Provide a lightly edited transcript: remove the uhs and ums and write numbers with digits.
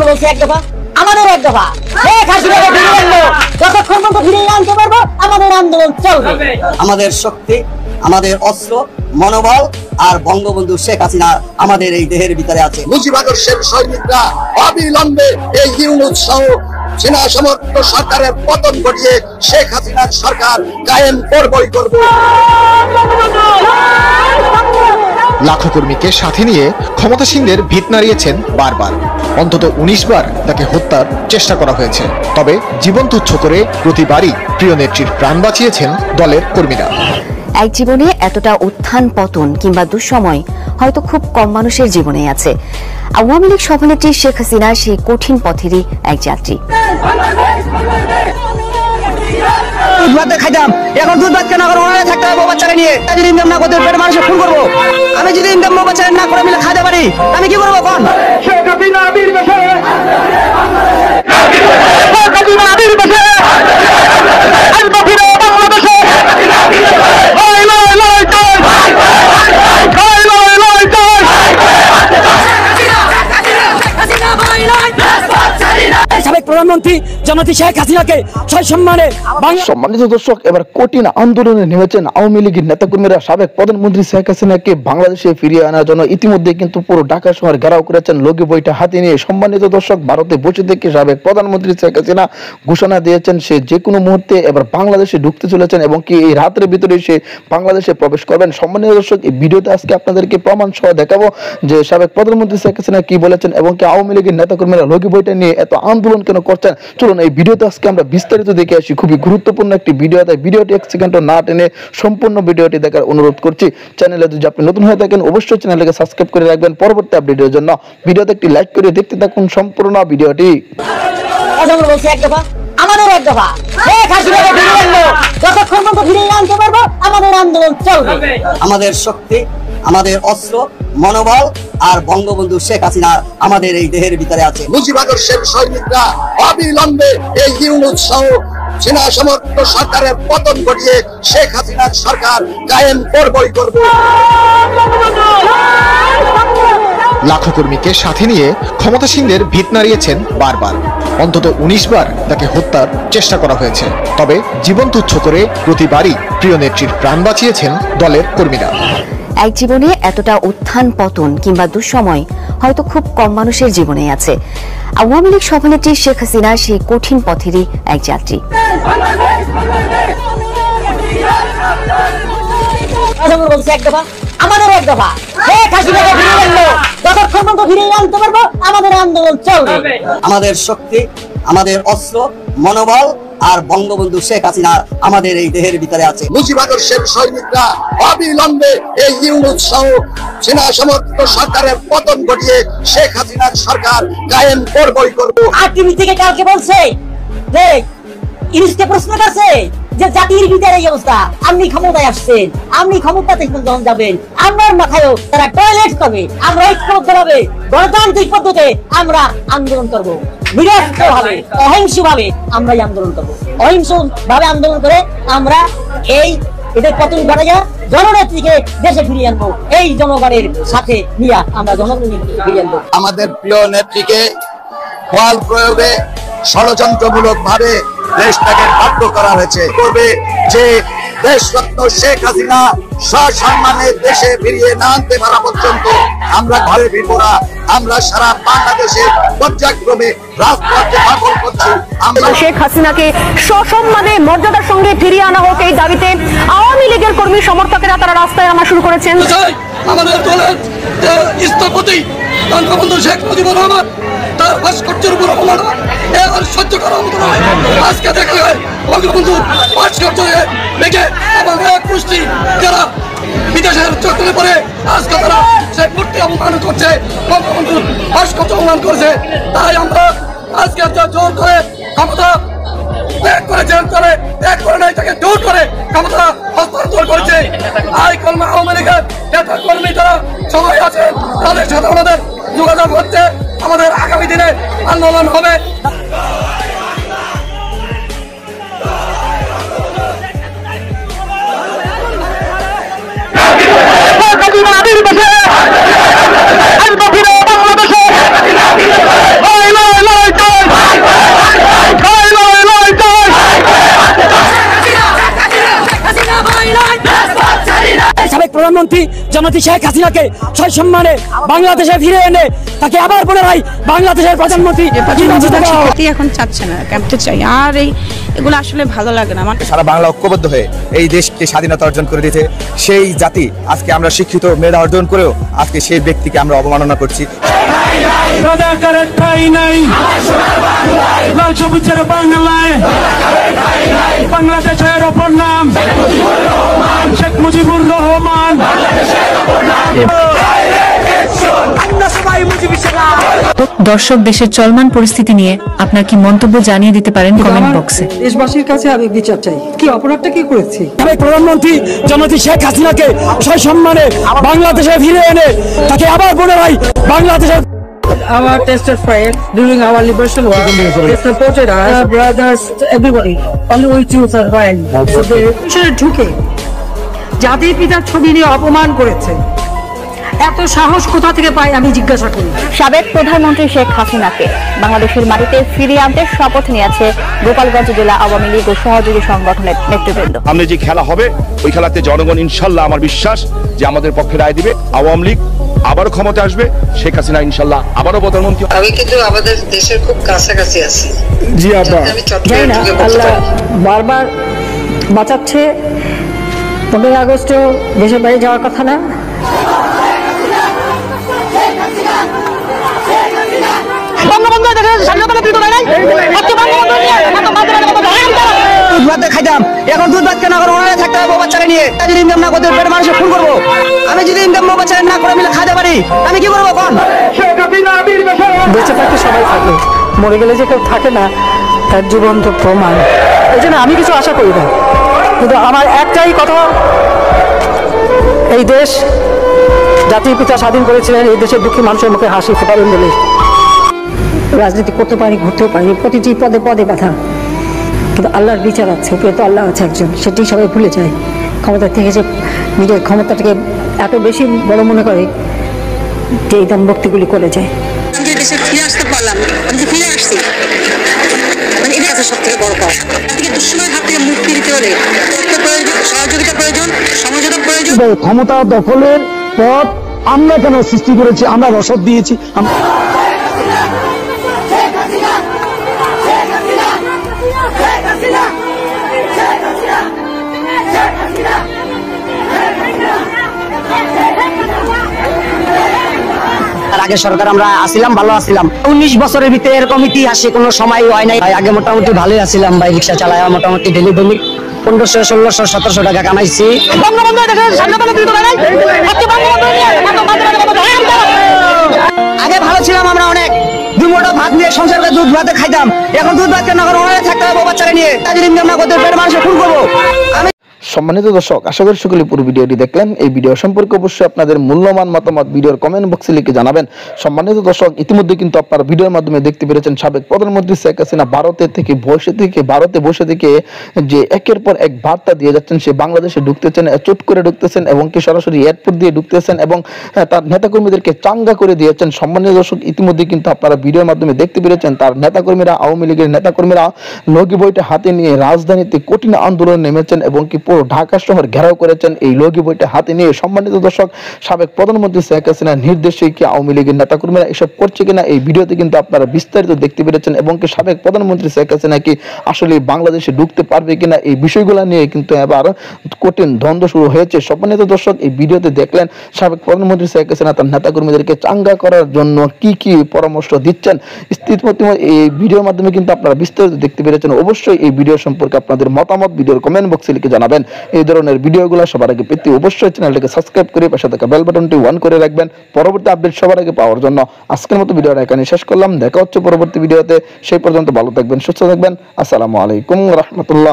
বলছি এক দফা, আমাদের এক দফা, যতক্ষণ পর্যন্ত ফিরিয়ে আনতে পারবো আমাদের আন্দোলন চলবে। আমাদের শক্তি, আমাদের অস্ত্র, মনোবল আর বঙ্গবন্ধু শেখ হাসিনা আমাদের এই দেহের ভিতরে আছে। মুজিবাদর্শের সৈনিকরা অবিলম্বে এই ইউনূস সহ সেনা সমর্থিত সরকারের পতন ঘটিয়ে শেখ হাসিনার সরকার কায়েম করবই করব। লাখো কর্মীকে সাথে নিয়ে ক্ষমতাসীনদের ভিত নাড়িয়েছেন বারবার। অন্তত 19 বার তাকে হত্যার চেষ্টা করা হয়েছে। তবে জীবন তুচ্ছ করে প্রতিবারই প্রিয় নেত্রীর প্রাণ বাঁচিয়েছেন দলের কর্মীরা। এক জীবনে এতটা উত্থান পতন কিংবা দুঃসময় হয়তো খুব কম মানুষের জীবনে আছে। আওয়ামী লীগ সভানেত্রী শেখ হাসিনা সেই কঠিন পথেরই এক যাত্রী। খাইতাম, এখন দুধ ভাত কেন থাকতে হবে বাচ্চারা নিয়ে। যদি ইনকাম না করতে পেটে মানুষের খুন করবো, আমি যদি ইনকাম বাচ্চারা না করে মিলে খাইতে পারি আমি কি করবো? কোন প্রধানমন্ত্রী জননেত্রী শেখ হাসিনাকে সসম্মানে। সম্মানিত দর্শক, এবার কঠিন আন্দোলনে নেমেছেন আওয়ামী লীগের নেতাকর্মীরা। সাবেক প্রধানমন্ত্রী শেখ হাসিনাকে বাংলাদেশে ফিরিয়ে আনার জন্য ইতিমধ্যে কিন্তু পুরো ঢাকা শহর ঘেরাও করেছেন লগি বইটা হাতে নিয়ে। সম্মানিত দর্শক, ভারতে বসে থেকে সাবেক প্রধানমন্ত্রী শেখ হাসিনা ঘোষণা দিয়েছেন সে যে কোনো মুহূর্তে এবার বাংলাদেশে ঢুকতে চলেছেন এবং কি এই রাতের ভিতরে সে বাংলাদেশে প্রবেশ করবেন। সম্মানিত দর্শক, এই ভিডিওতে আজকে আপনাদেরকে প্রমাণ সহ দেখাবো যে সাবেক প্রধানমন্ত্রী শেখ হাসিনা কি বলেছেন এবং কি আওয়ামী লীগের নেতাকর্মীরা লগি বইটা নিয়ে এত আন্দোলন কেন করছেন। চলুন এই ভিডিওতে আজকে আমরা বিস্তারিত দেখে আসি। খুবই গুরুত্বপূর্ণ একটি ভিডিও, তাই ভিডিওটি এক সেকেন্ডও না টেনে সম্পূর্ণ ভিডিওটি দেখার অনুরোধ করছি। চ্যানেলে যদি আপনি নতুন হয়ে থাকেন অবশ্যই চ্যানেলকে সাবস্ক্রাইব করে রাখবেন পরবর্তী আপডেটের জন্য। ভিডিওতে একটি লাইক করে দেখতে থাকুন সম্পূর্ণ ভিডিওটি। আমাদের এক দফা, শেখ হাসিনাকে ফিরিয়ে আনবো, যতক্ষণ পর্যন্ত ফিরিয়ে আনতে পারবো আমাদের আন্দোলন চলবে। আমাদের শক্তি, আমাদের অস্ত্র, মনোবল আর বঙ্গবন্ধু শেখ হাসিনা আমাদের এই দেহের ভিতরে আছে। মুজিবাদর্শের সৈনিকরা অবিলম্বে এই ইউনূস সহ সেনা সমর্থিত সরকারের পতন ঘটিয়ে শেখ হাসিনার সরকার কায়েম করবই করব। লাখো কর্মীকে সাথে নিয়ে ক্ষমতাসীনদের ভিত নাড়িয়েছেন বারবার। অন্তত 19 বার তাকে হত্যার চেষ্টা করা হয়েছে। তবে জীবন তুচ্ছ করে প্রতিবারই প্রিয় নেত্রীর প্রাণ বাঁচিয়েছেন দলের কর্মীরা। এক জীবনে এতটা উত্থান পতন কিংবা দুঃসময় হয়তো খুব কম মানুষের জীবনে আছে। আওয়ামী লীগ সভানেত্রী শেখ হাসিনা সেই কঠিন পথেরই এক যাত্রী। আমাদের এক দফা, শেখ হাসিনাকে ফিরিয়ে আনবো, যতক্ষণ পর্যন্ত ফিরিয়ে আনতে পারবো আমাদের আন্দোলন চলবে। আমাদের শক্তি, আমাদের অস্ত্র, মনোবল আর বঙ্গবন্ধু শেখ হাসিনা আমাদের এই দেহের ভিতরে আছে। মুজিবাদর্শের সৈনিকরা অবিলম্বে এই ইউনূস সহ সেনা সমর্থিত সরকারের পতন ঘটিয়ে শেখ হাসিনার সরকার কায়েম করবই করব। আর টিভি থেকে কালকে বলছে যে ইউনূসকে প্রশ্ন করছে যে জাতির ভিতরে এই অবস্থা, আপনি ক্ষমতায় আসছেন, আপনি ক্ষমতাতে যখন যাবেন আপনার মাথায়ও তারা টয়লেট করবে। আমরা ঐক্যবদ্ধভাবে গণতান্ত্রিক পদ্ধতিতে আমরা আন্দোলন করব, নিরস্ত্রভাবে অহিংসভাবে আমরা আন্দোলন করবো। অহিংসভাবে আন্দোলন করে আমরা এই এদের পতন ঘটাইয়া জননেত্রীকে দেশে ফিরিয়ে আনবো। এই জনগণের সাথে নিয়ে আমরা জনগণকে ফিরিয়ে আনবো। আমাদের প্রিয় নেত্রীকে বল প্রয়োগে ষড়যন্ত্রমূলক ভাবে দেশটাকে বাধ্য করা হয়েছে। করবে যে দেশরত্ন শেখ হাসিনা সসম্মানে দেশে ফিরিয়ে না আনতে পারা পর্যন্ত আমরা ঘরে ফিরব না। আমরা সারা বাংলাদেশে পর্যায়ক্রমে রাজপথে পাগল করছি। আমরা শেখ হাসিনাকে সসম্মানে মর্যাদার সঙ্গে ফিরিয়ে আনা হোক এই দাবিতে আওয়ামী লীগের কর্মী সমর্থকেরা তারা রাস্তায় নামা শুরু করেছেন। আমাদের দলের স্থপতি বঙ্গবন্ধু শেখ মুজিবুর রহমান তার ভাস্কর্যের উপর আর সহ্য করার মতো নয়। আজকে দেখা যায় বঙ্গবন্ধু ভাস্কর্যে লেগে এবং কুষ্টি যারা বিদেশের চক্রে পরে আজকে তারা সেই মূর্তি অবমান করছে, বঙ্গবন্ধুর ভাস্কর্য অবমান করছে। তাই আমরা আজকে জোর করে ক্ষমতা ত্যাগ করেছেন, ত্যাগ করে নাই তাকে জোর করে ক্ষমতা হস্তান্তর করেছে। আই কলমা আওয়ামী লীগের নেতা কর্মী যারা সবাই আছে তাদের সাথে আমাদের যোগাযোগ হচ্ছে। আমাদের আগামী দিনে আন্দোলন হবে। প্রধানমন্ত্রী জননেত্রী শেখ হাসিনাকে সসম্মানে বাংলাদেশে ফিরে এনে তাকে আবার পুনরায় বাংলাদেশের প্রধানমন্ত্রী এখন চাচ্ছে না, ক্যাম্পতে চাই। আর এগুলো আসলে ভালো লাগে না আমার। সারা বাংলা ঐক্যবদ্ধ হয়ে এই দেশকে স্বাধীনতা অর্জন করে দিতে সেই জাতি আজকে আমরা শিক্ষিত মেধা অর্জন করেও আজকে সেই ব্যক্তিকে আমরা অবমাননা করছি। বাংলাদেশের অপর নাম শেখ মুজিবুর রহমান। দর্শক, দেশের চলমান পরিস্থিতি নিয়ে আপনার কি মন্তব্য জানিয়ে দিতে পারেন কমেন্ট বক্সে। দেশবাসীর কাছে আমি বিচার চাই, কি অপরাধটা কি করেছি? প্রধানমন্ত্রী জননেত্রী শেখ হাসিনাকে সসম্মানে বাংলাদেশে ফিরে এনে তাকে আবার পুনরায় বাংলাদেশের Our tested fire during our liberation war. They supported us, brothers, everybody. Only we two survived. So they ঢুকে জাতির পিতার ছবি নিয়ে অপমান করেছে। এত সাহস কোথা থেকে পাই আমি জিজ্ঞাসা করি। সাবেক প্রধানমন্ত্রী শেখ হাসিনাকে বাংলাদেশের মাটিতে ফিরিয়ে আনতে শপথ নিয়েছে গোপালগঞ্জ জেলা আওয়ামী লীগ ও সহযোগী সংগঠনের নেতৃবৃন্দ। সামনে যে খেলা হবে ওই খেলাতে জনগণ ইনশাল্লাহ, আমার বিশ্বাস যে আমাদের পক্ষে রায় দিবে। আওয়ামী লীগ আবারও ক্ষমতা আসবে, শেখ হাসিনা ইনশাল্লাহ আবারও প্রধানমন্ত্রী। আমি কিন্তু আমাদের দেশের খুব কাছাকাছি আছি। জি আপা, জানি না আল্লাহ বারবার বাঁচাচ্ছে। 15 আগস্টও দেশের বাইরে যাওয়ার কথা না। খাইতাম, এখন দুধ ভাত কেন ওনারা থাকতে হবে বাচ্চারা নিয়ে। যদি ইনকাম না করতে পেটে মানুষের খুন করবো, আমি যদি ইনকাম বাচ্চারা না করে মিলে খাইতে পারি আমি কি করবো? কোন বেঁচে থাকতে সবাই থাকে, মরে গেলে যে কেউ থাকে না তার জীবন্ত প্রমাণ। এই জন্য আমি কিছু আশা করি না, কিন্তু আমার একটাই কথা, এই দেশ জাতির পিতা স্বাধীন করেছিলেন, এই দেশের দুঃখী মানুষের মুখে হাসি ফোটাবেন বলে। রাজনীতি করতে পারি, ঘুরতেও পারি, প্রতিটি পদে পদে বাধা, কিন্তু আল্লাহর বিচার আছে, উপরে তো আল্লাহ আছে একজন, সেটি সবাই ভুলে যায়। ক্ষমতা থেকে যে নিজের ক্ষমতাটাকে এত বেশি বড় মনে করে যে এই দম্ভক্তিগুলি করে যায়। দেশে ফিরে আসতে পারলাম, আমি যে ফিরে আসছি, মানে এটা আছে সব থেকে বড় পাওয়া। দুঃসময়ের হাত থেকে মুক্তি দিতে হলে সহযোগিতা প্রয়োজন, সমঝোতা প্রয়োজন। ক্ষমতা দখলের পথ আমরা কেন সৃষ্টি করেছি? আমরা রসদ দিয়েছি। আগে সরকার আমরা আসিলাম, ভালো আসিলাম। 19 বছরের ভিতরে এরকম ইতিহাসে কোনো সময় হয় নাই। আগে মোটামুটি ভালোই আসিলাম ভাই, রিক্সা চালায় মোটামুটি ডেলি 1500, 1600, 1700 টাকা কামাইছি। আগে ভালো ছিলাম আমরা অনেক, 2 মোটা ভাত নিয়ে সংসারে দুধ ভাতে খাইতাম। এখন দুধ ভাত কেন ওনারা থাকতে হবে বাচ্চারা নিয়ে। যদি ইনকাম না করতে পেটে মানুষের খুন করবো। সম্মানিত দর্শক, আশা করি সকলে পুরো ভিডিওটি দেখলেন। এই ভিডিও সম্পর্কে অবশ্যই আপনাদের মূল্যবান মতামত ভিডিওর কমেন্ট বক্সে লিখে জানাবেন। সম্মানিত দর্শক, ইতিমধ্যে কিন্তু আপনারা ভিডিওর মাধ্যমে দেখতে পেরেছেন সাবেক প্রধানমন্ত্রী শেখ হাসিনা ভারতে বসে থেকে যে একের পর এক বার্তা দিয়ে যাচ্ছেন। সে বাংলাদেশে ঢুকতেছেন, চুট করে ঢুকতেছেন এবং কি সরাসরি এয়ারপোর্ট দিয়ে ঢুকতেছেন এবং তার নেতাকর্মীদেরকে চাঙ্গা করে দিয়েছেন। সম্মানিত দর্শক, ইতিমধ্যে কিন্তু আপনারা ভিডিওর মাধ্যমে দেখতে পেরেছেন তার নেতাকর্মীরা, আওয়ামী লীগের নেতাকর্মীরা লগি বইটা হাতে নিয়ে রাজধানীতে কঠিন আন্দোলন নেমেছেন এবং কি ঢাকা শহর ঘেরাও করেছেন এই লগি বইটা হাতে নিয়ে। সম্মানিত দর্শক, সাবেক প্রধানমন্ত্রী শেখ হাসিনার নির্দেশে কি আওয়ামী লীগের নেতাকর্মীরা এসব করছে কিনা এই ভিডিওতে কিন্তু আপনারা বিস্তারিত দেখতে পেরেছেন এবং কি সাবেক প্রধানমন্ত্রী শেখ হাসিনা কি আসলে বাংলাদেশে ঢুকতে পারবে কিনা এই বিষয়গুলো নিয়ে কিন্তু এবার কঠিন দ্বন্দ্ব শুরু হয়েছে। সম্মানিত দর্শক, এই ভিডিওতে দেখলেন সাবেক প্রধানমন্ত্রী শেখ হাসিনা তার নেতাকর্মীদেরকে চাঙ্গা করার জন্য কি কি পরামর্শ দিচ্ছেন। এই ভিডিওর মাধ্যমে কিন্তু আপনারা বিস্তারিত দেখতে পেরেছেন। অবশ্যই এই ভিডিও সম্পর্কে আপনাদের মতামত ভিডিওর কমেন্ট বক্সে লিখে জানাবেন। এই ধরনের ভিডিওগুলো সবার আগে পেতে অবশ্যই চ্যানেলটিকে সাবস্ক্রাইব করে পাশে থাকা বেল বাটনটি অন করে রাখবেন পরবর্তী আপডেট সবার আগে পাওয়ার জন্য। আজকের মতো ভিডিওটা এখানে শেষ করলাম, দেখা হচ্ছে পরবর্তী ভিডিওতে। সেই পর্যন্ত ভালো থাকবেন, সুস্থ থাকবেন। আসসালামু আলাইকুম রাহমাতুল্লাহ।